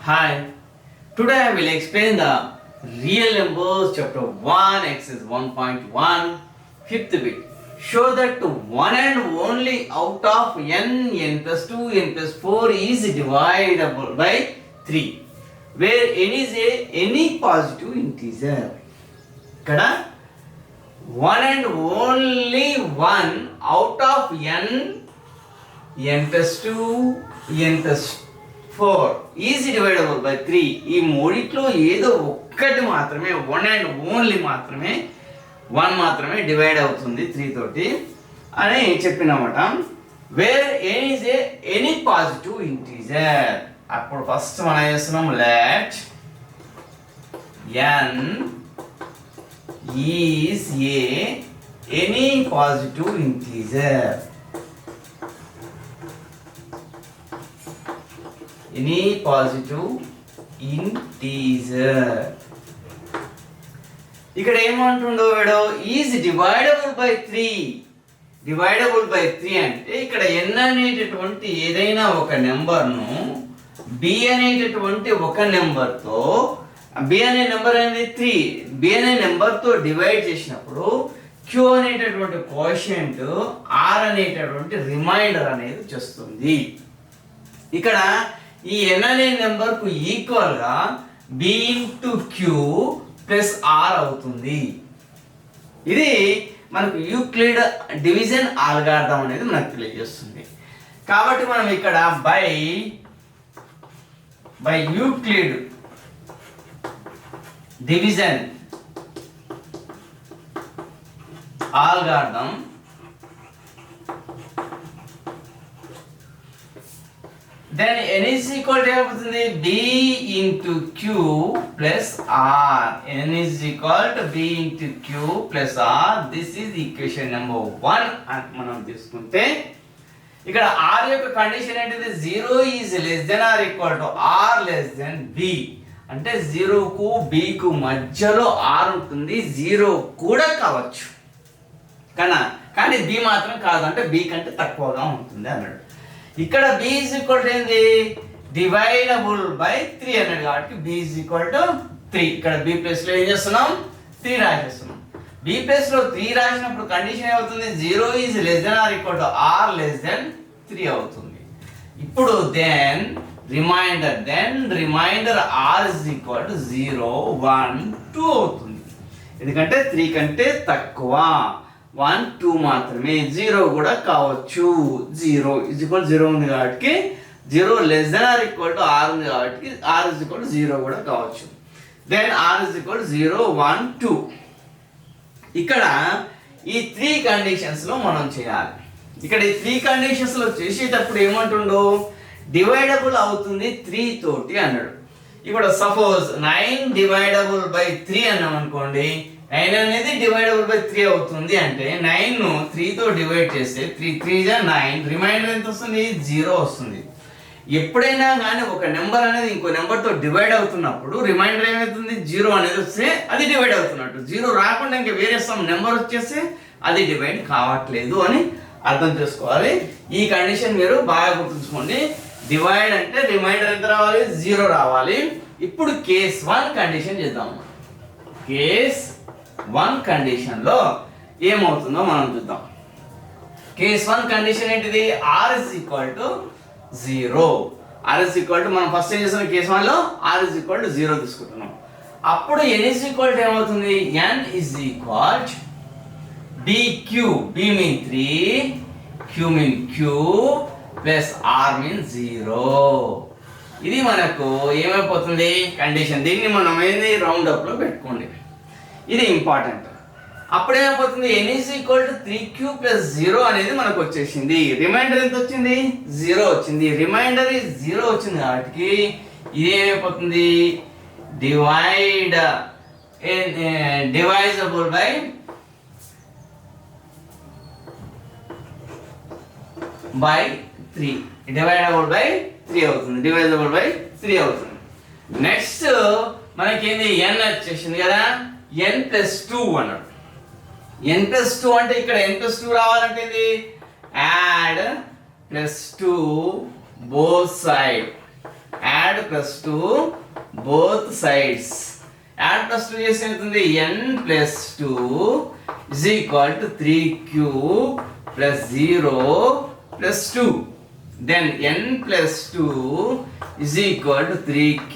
Hi, today I will explain the real numbers chapter 1 exercise 1.1 fifth bit. Show that 1 and only out of n plus 2, n plus 4 is divisible by 3 where n is any positive integer. ఇక్కడ 1 and only 1 out of n plus 2, n plus 4 is divisible by 3. ఈ మూడిట్లో ఏదో ఒక్కటి మాత్రమే 1 and only మాత్రమే 1 మాత్రమే divide అవుతుంది 3 తోటి అని చెప్పినమాట. Where n is any positive integer. అప్పుడు ఫస్ట్ మనం చేస్తున్నాం let n is any positive integer. Any positive integer. ఇక్కడ ఏమంటుండో వీడు ఈజ్ డివైడబుల్ బై 3. డివైడబుల్ బై 3 అంటే ఇక్కడ n అనేటటువంటి ఏదైనా ఒక నెంబర్ను b అనేటటువంటి ఒక నెంబర్తో b అనే నెంబర్ అనేది 3, b అనే నెంబర్తో డివైడ్ చేసినప్పుడు q అనేటటువంటి కోషియంట్ r అనేటటువంటి రిమైండర్ అనేది చేస్తుంది. ఇక్కడ ఈ n అనే నెంబర్ కు ఈక్వల్ గా b into q plus r అవుతుంది. ఇది మనకు యూక్లిడ్ డివిజన్ అల్గారిథం అనేది మనకు తెలియజేస్తుంది. కాబట్టి మనం ఇక్కడ by Euclid division algorithm then n is equal to ఏమవుతుంది b into q plus r. n is equal to b into q plus r. this is equation number 1 అని మనం తీసుకుంటే ఇక్కడ r యొక్క కండిషన్ ఏంటిది 0 is less than or equal to r less than b. అంటే 0 కు b కు మధ్యలో r ఉంటుంది, 0 కూడా కావచ్చు కానీ b మాత్రం కాదు, అంటే b కంటే తక్కువగా ఉంటుంది అన్నాడు. ఇక్కడ b is equal to ఏంది డివైడబుల్ బై 3 అన్నాడు కాబట్టి b is equal to 3. ఇక్కడ b ప్లస్ లో ఏం చేస్తున్నాం 3 రాసేస్తున్నాం. b ప్లస్ లో 3 రాసినప్పుడు కండిషన్ ఏమవుతుంది 0 is less than or equal to r less than 3 అవుతుంది. ఇప్పుడు then reminder r is equal to 0 1 2 అవుతుంది. ఎందుకంటే 3 కంటే తక్కువ, 1 2 మాత్రమే, 0 కూడా కావచ్చు. 0 is equal to 0 ఉంది కాబట్టి 0 less than or equal to r ఉంది కాబట్టి r is equal to 0 కూడా కావచ్చు. then r is equal to 0 1 2. ఇక్కడ ఈ 3 కండిషన్స్ లో మనం చేయాలి. ఇక్కడ ఈ 3 కండిషన్స్ లో చేసేటప్పుడు ఏమంటుండో డివైడబుల్ అవుతుంది 3 తోటి అన్నాడు. ఇప్పుడు సపోజ్ 9 డివైడబుల్ బై 3 అన్నాం అనుకోండి, 9 అనేది డివైడబుల్ బై 3 అవుతుంది. అంటే 9 ను 3 తో డివైడ్ చేస్తే 3 3 జా 9, రిమైండర్ ఎంత వస్తుంది 0 వస్తుంది. ఎప్పుడైనా కానీ ఒక నెంబర్ అనేది ఇంకో నెంబర్ తో డివైడ్ అవుతున్నప్పుడు రిమైండర్ ఏమవుతుంది 0 అనేది వస్తే అది డివైడ్ అవుతున్నట్టు, 0 రాకుండా ఇంకా వేరే సమ్ నెంబర్ వచ్చేస్తే అది డివైడ్ కావట్లేదు అని అర్థం చేసుకోవాలి. ఈ కండిషన్ మీరు బాగా గుర్తుంచుకోండి. డివైడ్ అంటే రిమైండర్ ఎంత రావాలి 0 రావాలి. ఇప్పుడు కేస్ 1 కండిషన్ చేద్దాం. కేస్ 1 కండిషన్ లో ఏమవుతుందో మనం చూద్దాం. కేస్ 1 కండిషన్ ఏంటిది r is equal to 0. r is equal to మనం ఫస్ట్ ఏం చేస్తున్నాం కేస్ 1 లో r is equal to 0 తీసుకుంటున్నాం. అప్పుడు n is equal to ఏమవుతుంది n is equal to bq, b mean 3, q mean q plus r mean 0. ఇది మనకు ఏమైపోతుంది కండిషన్. దీన్ని మనం ఏంది రౌండ్ అప్ లో పెట్టుకోండి, ఇది ఇంపార్టెంట్. అప్పుడు ఏమైపోతుంది n is equal to 3q plus 0 అనేది మనకు వచ్చేసింది. రిమైండర్ ఎంత వచ్చింది 0 వచ్చింది. రిమైండర్ 0 వచ్చింది కాబట్టి ఇది ఏమైపోతుంది డివైజబుల్ బై 3. డివైడబుల్ బై 3 అవుతుంది. డివైజబుల్ బై 3 అవుతుంది. నెక్స్ట్ మనకేంది n వచ్చేసింది కదా, n plus 2 అన్నాడు. n plus 2 అంటే ఇక్కడ n plus 2 రావాలంటే ఇది add plus 2 both side. Add add plus two both sides. Add plus two చేస్తే అవుతుంది n plus two is equal to 3q plus 0 plus 2. Then n plus two is equal to 3q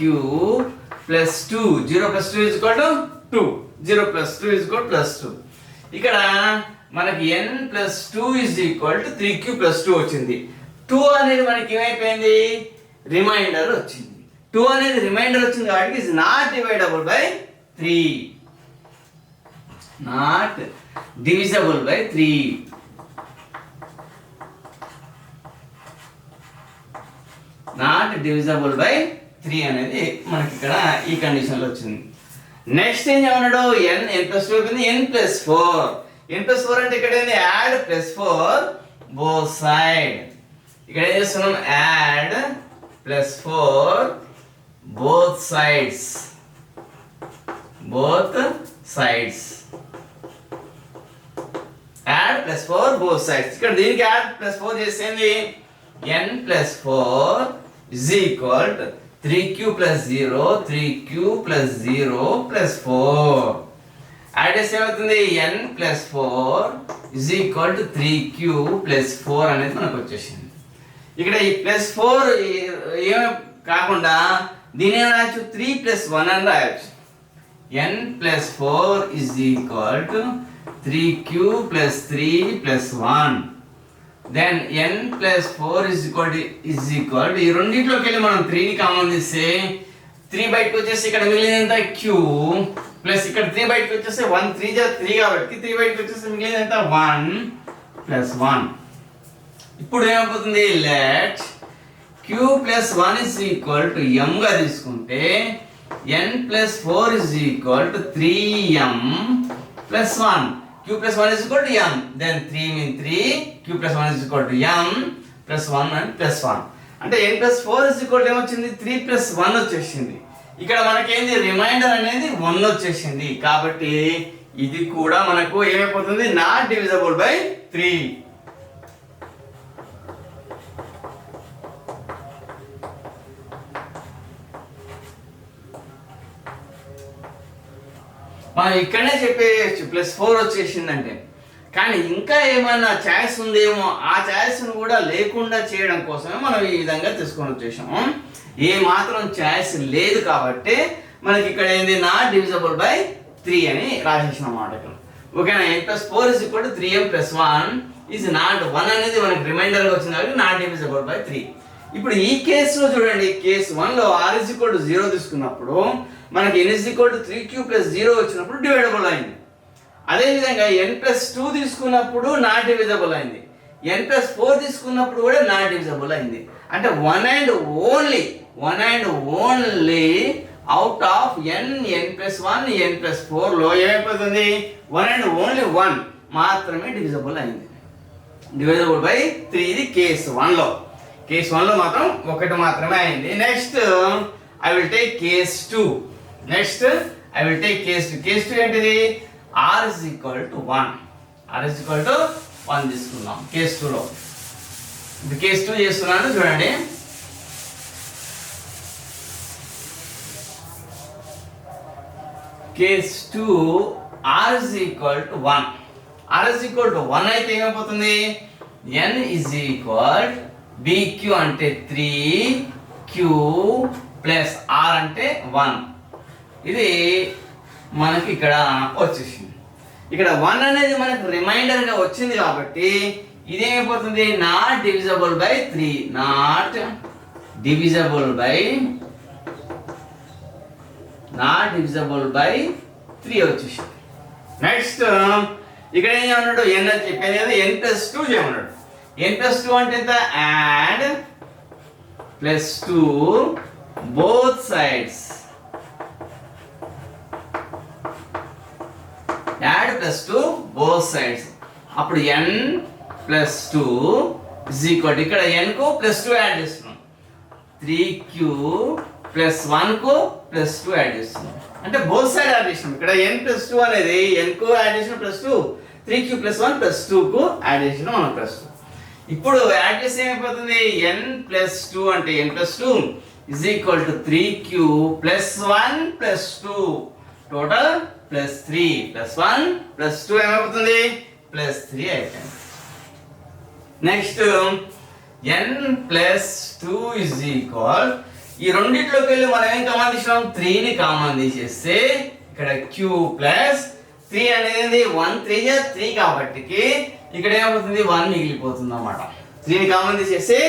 plus 2. 0 plus 2 is equal to 2. 0 plus 2 is equal plus 2. ఇక్కడ మనకి n plus two is equal to 3q plus 2 వచ్చింది. 2 అనేది మనకి ఏమైపోయింది, reminder వచ్చింది. 2 అనేది reminder వచ్చింది కాబట్టి is not డివైడబుల్ by 3. Not divisible by 3. Not divisible by 3 అనేది మనకి ఇక్కడ ఈ కండిషన్లో వచ్చింది. నెక్స్ట్ ఏం చేయమన్నాడు, ఎన్ ప్లస్ టూ అయిపోయింది, ఎన్ ప్లస్ 4. ఎన్ ప్లస్ 4 అంటే ఇక్కడ ఏంది, యాడ్ ప్లస్ 4 బోత్ సైడ్. ఇక్కడ ఏం చేస్తున్నాం, add plus 4 both sides. both sides. add plus 4 both sides. ఇక్కడ దీనికి add plus 4 చేసేది n plus 4 is equal to 3q plus 0 3q plus 0 plus 4. Add చేస్తే ఏమవుతుంది, n plus 4 is equal to 3q plus 4 అనేది మనకు వచ్చేసింది. ఇక్కడ ఈ ప్లస్ 4 ఏమి కాకుండా దీని ఏమైనా రాయొచ్చు, 3 + 1 అని రాయొచ్చు. n + 4 = 3q + 3 + 1. దెన్ n + 4 = ఈ రెండింటిలోకి వెళ్ళి మనం 3ని కామన్ తీస్తే 3 బయటకు వచ్చేసి ఇక్కడ మిగిలినంత q ప్లస్ ఇక్కడ 3 బయటకు వచ్చేస్తే 1 3 3 కాబట్టి 3 బయటకు వచ్చేసి మిగిలినంత 1 + 1. ఇప్పుడు ఏమైపోతుంది, లెట్ q + 1 = m గా తీసుకుంటే n + 4 = 3m + 1. q + 1 = m. then 3 mean 3, q + 1 = m + 1 and +1. అంటే n + 4 ఏమొచ్చింది, 3 + 1 వచ్చేసింది. ఇక్కడ మనకేంది, రిమైండర్ అనేది 1 వచ్చేసింది. కాబట్టి ఇది కూడా మనకు ఏమైపోతుంది, నాట్ డివిజబుల్ బై 3. మనం ఇక్కడనే చెప్పేయచ్చు +4 వచ్చేసిందంటే. కానీ ఇంకా ఏమైనా ఛాయిస్ ఉందేమో, ఆ ఛాయిస్ను కూడా లేకుండా చేయడం కోసమే మనం ఈ విధంగా తీసుకొని వచ్చేసాము. ఏ మాత్రం ఛాయిస్ లేదు కాబట్టి మనకి ఇక్కడ ఏంది, నాట్ డివిజబుల్ బై 3 అని రాసేసిన మాట. ఓకేనా, n + 4 = 3m + 1 ఈజ్ నాట్ 1 అనేది మనకి రిమైండర్గా వచ్చింది కాబట్టి నాట్ డివిజబుల్ బై 3. ఇప్పుడు ఈ కేసులో చూడండి, కేసు 1లో r 0 తీసుకున్నప్పుడు మనకి n 3q + 0 వచ్చినప్పుడు డివైడబుల్ అయింది. అదేవిధంగా n + 2 తీసుకున్నప్పుడు నాట్ డివిజబుల్ అయింది. n + 4 తీసుకున్నప్పుడు కూడా నాట్ డివిజబుల్ అయింది. అంటే one and only out of n + 1 n + 4లో ఏమైపోతుంది, 1 అండ్ ఓన్లీ 1 మాత్రమే డివిజబుల్ అయింది. డివిజబుల్ బై 3 ఇది కేసు 1లో. కేసు 1లో మాత్రం ఒకటి మాత్రమే అయింది. Next I will take case 2. Case 2 ఏంటిది, r = 1. r = 1 తీసుకుందాం కేస్ 2లో. ఇప్పుడు కేస్ 2 చేస్తున్నాను చూడండి. Case 2 r = 1. r = 1 అయితే ఏమైపోతుంది, n bq అంటే 3q ప్లస్ r అంటే 1. ఇది మనకి ఇక్కడ వచ్చేసింది. ఇక్కడ 1 అనేది మనకు రిమైండర్గా వచ్చింది కాబట్టి ఇదేమైపోతుంది, not divisible by 3. Not divisible by 3 వచ్చేసింది. నెక్స్ట్ ఇక్కడ ఏం చేయమన్నాడు, n అని చెప్పాను కదా, n + 2 చేయమన్నాడు. n + 2 అంటే ఎంత, add +2 both sides. Add +2 both sides. అప్పుడు n + 2 ఇక్కడ n కు +2 యాడ్ చేస్తున్నాం, 3q + 1 కు +2 యాడ్ చేస్తున్నాం. అంటే బోత్ సైడ్ యాడ్ చేసినాం. ఇక్కడ n + 2 అనేది n కు యాడ్ చేసిన +2, 3q + 1 +2 కు యాడ్ చేసిన మనం +2. ఇప్పుడు యాడ్ చేస్తే ఏమైపోతుంది, n + 2 అంటే n + 2 is equal to 3q plus 1 plus 2 total plus 3 plus 1 plus 2 ఏమవుతుంది plus 3 అయిపోయింది. Next n plus 2 is equal, ఈ రెండిట్లోకి వెళ్ళి మనం ఏం కామన్ తీసినాం 3ని కామన్ తీసేస్తే ఇక్కడ q plus 3 అనేది 1 3 3 కాబట్టి ఇక్కడ ఏమవుతుంది 1 మిగిలిపోతుంది అన్నమాట. 3ని కామన్ తీసేస్తే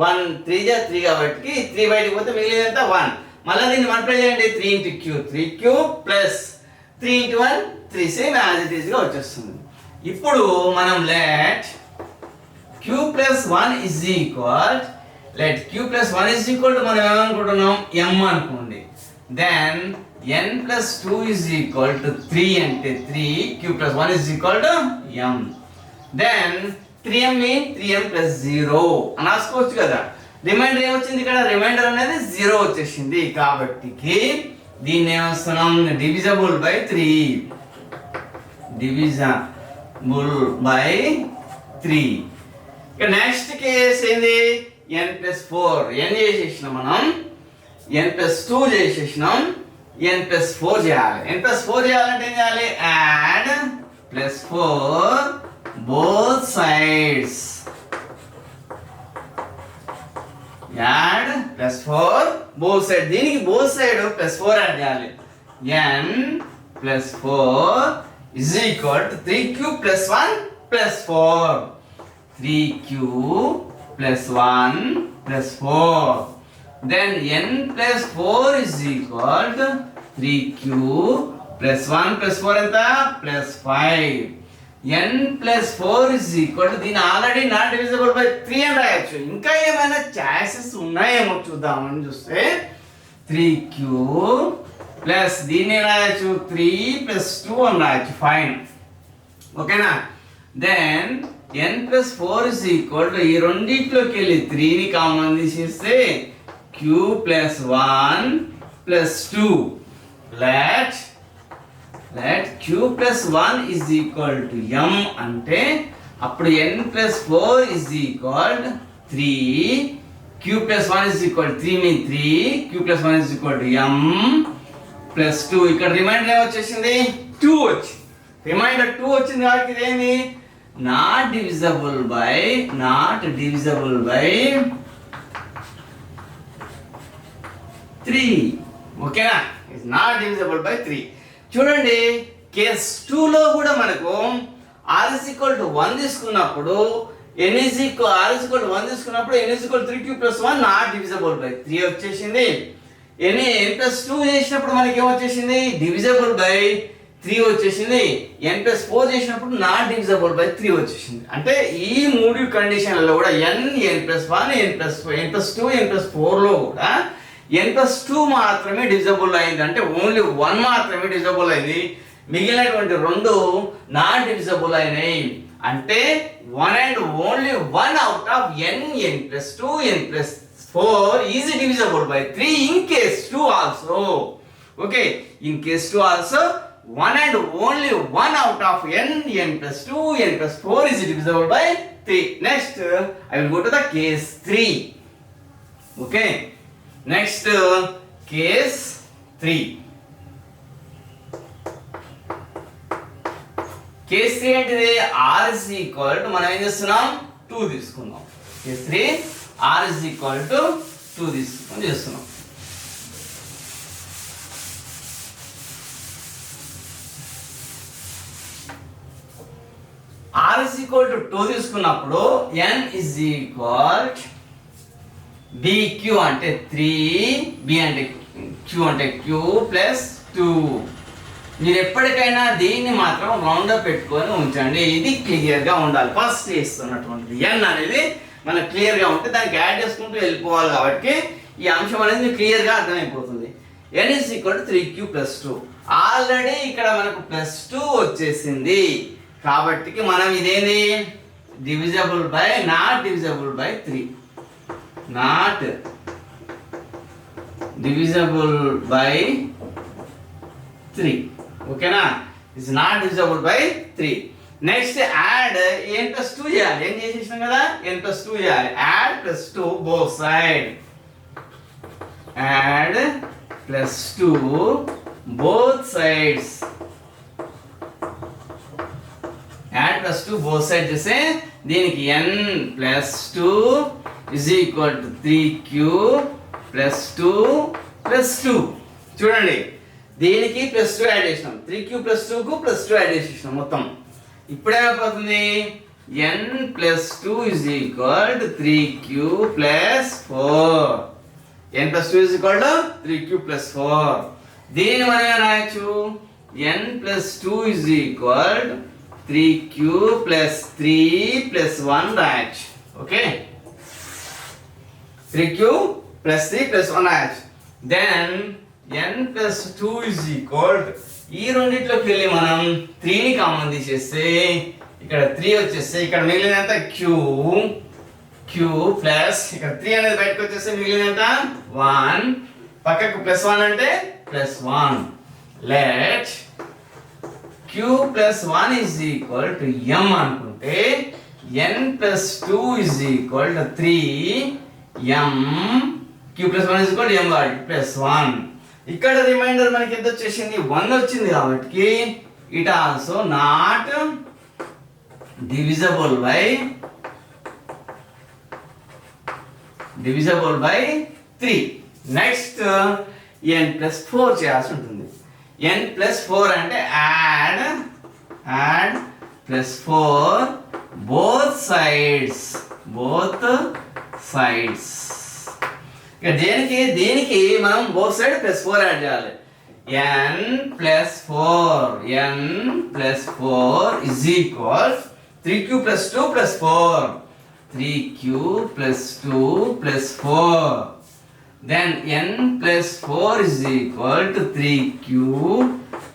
1 3 3 కాబట్టి 3 బయటకు పోతే మిగిలినంత 1. మళ్ళీ దీన్ని మల్టిప్లై చేయండి 3 into q 3q plus 3 into 1 3 same as it is గా వచ్చేస్తుంది. ఇప్పుడు మనం let q plus 1 is equal, let q plus 1 is equal to మనం ఏమనుకుంటున్నాం m అనుకోండి. Then n plus 2 is equal to 3 అంటే 3, q plus 1 is equal to m. Then 3m mean 3m plus 0 అని రాసుకోవచ్చు కదా. రిమైండర్ ఏమొచ్చింది ఇక్కడ, రిమైండర్ అనేది 0 వచ్చేసింది కాబట్టి దీన్ని ఏమొస్తున్నాం డివిజబుల్ బై 3, డివిజబుల్ బై 3. ఇక నెక్స్ట్ కేస్ ఏంది n plus 4, n చేసేసినాం మనం, n plus 2 చేసేసినాం, n plus 4 చేయాలి. n plus 4 చేయాలంటే ఏం చేయాలి, add plus 4 both sides, add plus 4 both sides. దీనికి both side plus 4 యాడ్ చేయాలి. n plus 4 is equal to 3q plus 1 plus 4, 3q plus 1 plus 4. Then n plus 4 is equal to 3q plus 1 plus 4 ఎంత plus 5. n plus 4 is equal to, దీని already not divisible by 3 అని రాయొచ్చు. ఇంకా ఏమైనా choices ఉన్నాయేమో చూద్దామని చూస్తే 3q plus దీన్ని రాయొచ్చు 3 plus 2 అని రాయొచ్చు, ఫైన్ ఓకేనా. Then n plus 4 is equal to, ఈ రెండిట్లోకి వెళ్ళి 3ని కామన్ తీసేస్తే q plus 1 plus 2, let q plus 1 is equal to m అంటే అప్పుడు n plus 4 is equal to 3, q plus 1 is equal to 3 mean 3, q plus 1 is equal to m plus 2. ఇక్కడ reminder ఏమొచ్చేసింది 2 వచ్చింది. Reminder 2 వచ్చింది కాబట్టి ఇదేంది not divisible by 3, ఓకేనా. It's not divisible by 3. చూడండి case 2 లో కూడా మనకు r is equal to 1 తీసుకున్నప్పుడు n is equal, r is equal to 1 తీసుకున్నప్పుడు n is equal to 3q plus 1 not divisible by 3 వచ్చేసింది. n plus 2 చేసినప్పుడు మనకి ఏమొచ్చేసింది డివిజబుల్ బై 3 వచ్చేసింది. n plus 4 చేసినప్పుడు నాట్ డివిజబుల్ బై 3 వచ్చేసింది. అంటే ఈ మూడు కండిషన్లలో కూడా n plus 1 n plus 2 n plus 4 లో కూడా n plus 2 మాత్రమే డివిజబుల్ అయింది. అంటే ఓన్లీ 1 మాత్రమే డివిజబుల్ అయింది, మిగిలినటువంటి రెండు నాట్ డివిజబుల్ అయినాయి. అంటే 1 and only 1 out of n plus 2 n plus 4 is divisible by 3 in case 2 also. Okay, in case 2 also 1 and only 1 out of n plus 2 n plus 4 is divisible by 3. Next I will go to the case 3. Okay, next case 3. Case 3 ఏంటిది r is equal to, మనం ఏం చేస్తున్నాం 2 తీసుకుందాం. Case 3 r is equal to 2 తీసుకొని చేస్తున్నాం. r is equal to 2 తీసుకున్నప్పుడు n is equal bq అంటే 3, b అంటే q అంటే q plus 2. మీరు ఎప్పటికైనా దీన్ని మాత్రం రౌండ్ అప్ పెట్టుకొని ఉంచండి, ఇది క్లియర్గా ఉండాలి. ఫస్ట్ చేస్తున్నటువంటి n అనేది మనకు క్లియర్గా ఉంటే దానికి యాడ్ చేసుకుంటూ వెళ్ళిపోవాలి. కాబట్టి ఈ అంశం అనేది క్లియర్గా అర్థమైపోతుంది. n is equal to 3q plus 2. Already ఇక్కడ మనకు ప్లస్ 2 వచ్చేసింది కాబట్టి మనం ఇదేంది divisible by not divisible by 3, not divisible by 3. ఓకేనా, it's not divisible by 3. Next add n plus 2 చేయాలి. ఏం చేసేసినాం కదా n plus 2 చేయాలి. Add plus 2 both side. add +2 both sides. add +2 both sides చేస్తే దీనికి n +2 is equal to 3q +2 +2. చూడండి దీనికి +2 add చేసినాం, 3q +2 కు +2 యాడ్ చేసినాం మొత్తం. ఇప్పుడు ఏమైపోతుంది n +2 is equal to 3q +4. n +2 is equal to 3q +4. దీనిని మనం ఏం రాయొచ్చు, n +2 is equal to 3q +3 +1 రాయొచ్చు. ఓకే, 3q +3 +1 రాయొచ్చు. Then n +2 is equal to, ఈ రెండిట్లోకి వెళ్ళి మనం 3ని కామన్ తీసేస్తే ఇక్కడ 3 వచ్చేస్తే ఇక్కడ మిగిలినంత q ప్లస్ ఇక్కడ 3 అనేది బయటకు వచ్చేస్తే మిగిలినంత 1, పక్కకు +1 అంటే +1. Let q +1 is equal to m అనుకుంటే n +2 is equal to 3m, q +1 is equal to m +1. ఇక్కడ రిమైండర్ మనకి ఎంత వచ్చేసింది, 1 వచ్చింది కాబట్టి it also not divisible by 3. Next n +4 చేయాల్సి ఉంటుంది. n +4 అంటే add +4 both sides. ఇక దేనికి మనం both side +4 యాడ్ చేయాలి. n +4 is equal 3q +2 +4. 3q +2 +4. Then n +4 is equal to 3q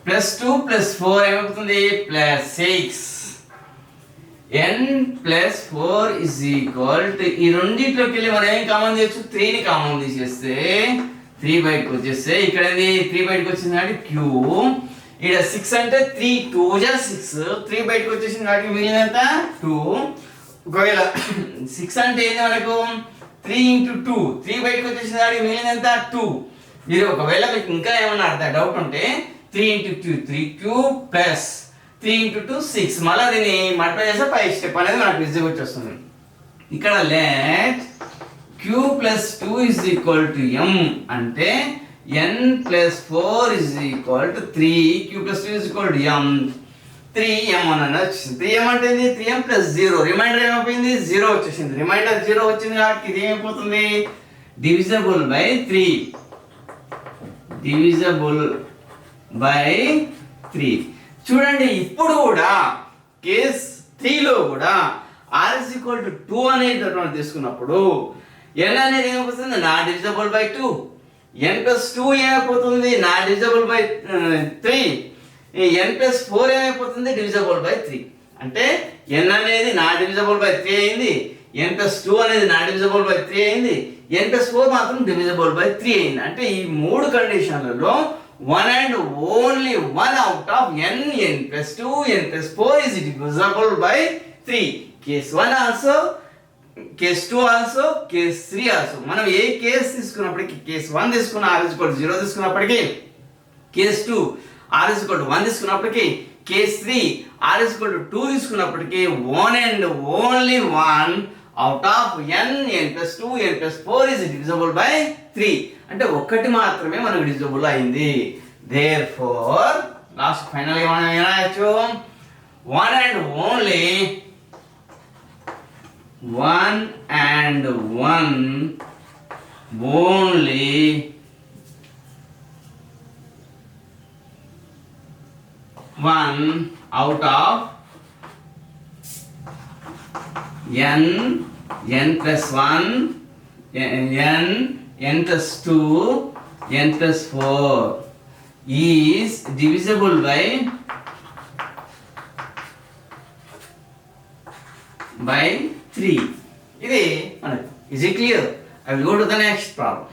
+2 +4 ఏమవుతుంది +6. n +4 is equal to, ఈ రెండిట్లోకి వెళ్ళి మనం ఏం కామన్ చేయొచ్చు, 3ని కామన్ తీసేస్తే 3 బయటకు వచ్చేస్తే ఇక్కడ 3 బయటకు వచ్చింది కాబట్టి q, ఇక్కడ 6 అంటే 3 2 6, 3 బయటకు వచ్చేసింది కాబట్టి మిగిలినంత 2. ఒకవేళ 6 అంటే ఏంది మనకు 3 × 2, 3 బయటకు వచ్చేసింది కాబట్టి మిగిలినంత 2. మీరు ఒకవేళ మీకు ఇంకా ఏమన్నా అర్థం డౌట్ ఉంటే 3 × 2 3q ప్లస్ 3 × 2 6, మళ్ళీ దీన్ని మల్టిప్లై చేస్తే 5 స్టెప్ అనేది మనకు ఈజీగా వచ్చేస్తుంది. ఇక్కడ let q +2 is equal to m అంటే n +4 is equal to 3, q +2 is equal to m, 3m అని వచ్చింది. 3m అంటే ఏంది, 3m + 0, రిమైండర్ ఏమైపోయింది 0 వచ్చేసింది. రిమైండర్ 0 వచ్చింది కాబట్టి ఇది ఏమైపోతుంది divisible by 3. చూడండి ఇప్పుడు కూడా కేస్ 3 లో కూడా r is equal to 2 అనేది తీసుకున్నప్పుడు n అనేది ఏమైపోతుంది నాట్ డివిజిబుల్ బై 2, n +2 ఏమైపోతుంది నాట్ డివిజిబుల్ బై 3, n +4 ఏమైపోతుంది డివిజిబుల్ బై 3. అంటే n అనేది నాట్ డివిజిబుల్ బై 3 అయింది, n +2 అనేది నాట్ డివిజిబుల్ బై 3 అయింది, n +4 మాత్రం డివిజిబుల్ బై 3 అయింది. అంటే ఈ మూడు కండిషన్లలో one and only one out of n +2 n +4 is divisible by 3. Case 1 also, case 2 also, case 3 also. మనం ఏ కేస్ తీసుకున్నప్పటికీ కేస్ 1 తీసుకున్న r is equal to 0 తీసుకున్నప్పటికీ, case 2 r is equal to 1 తీసుకున్నప్పటికీ, case 3 r is equal to 2 తీసుకున్నప్పటికీ one and only one out of n +2 n +4 is divisible by 3. అంటే ఒక్కటి మాత్రమే మనకు divisible అయింది. therefore లాస్ట్ ఫైనల్ గా మనం ఏం రాయొచ్చు, one and only one out of n +1 n +2 n +4 is divisible by 3. ఇది మనకి. Is it clear? I will go to the next problem.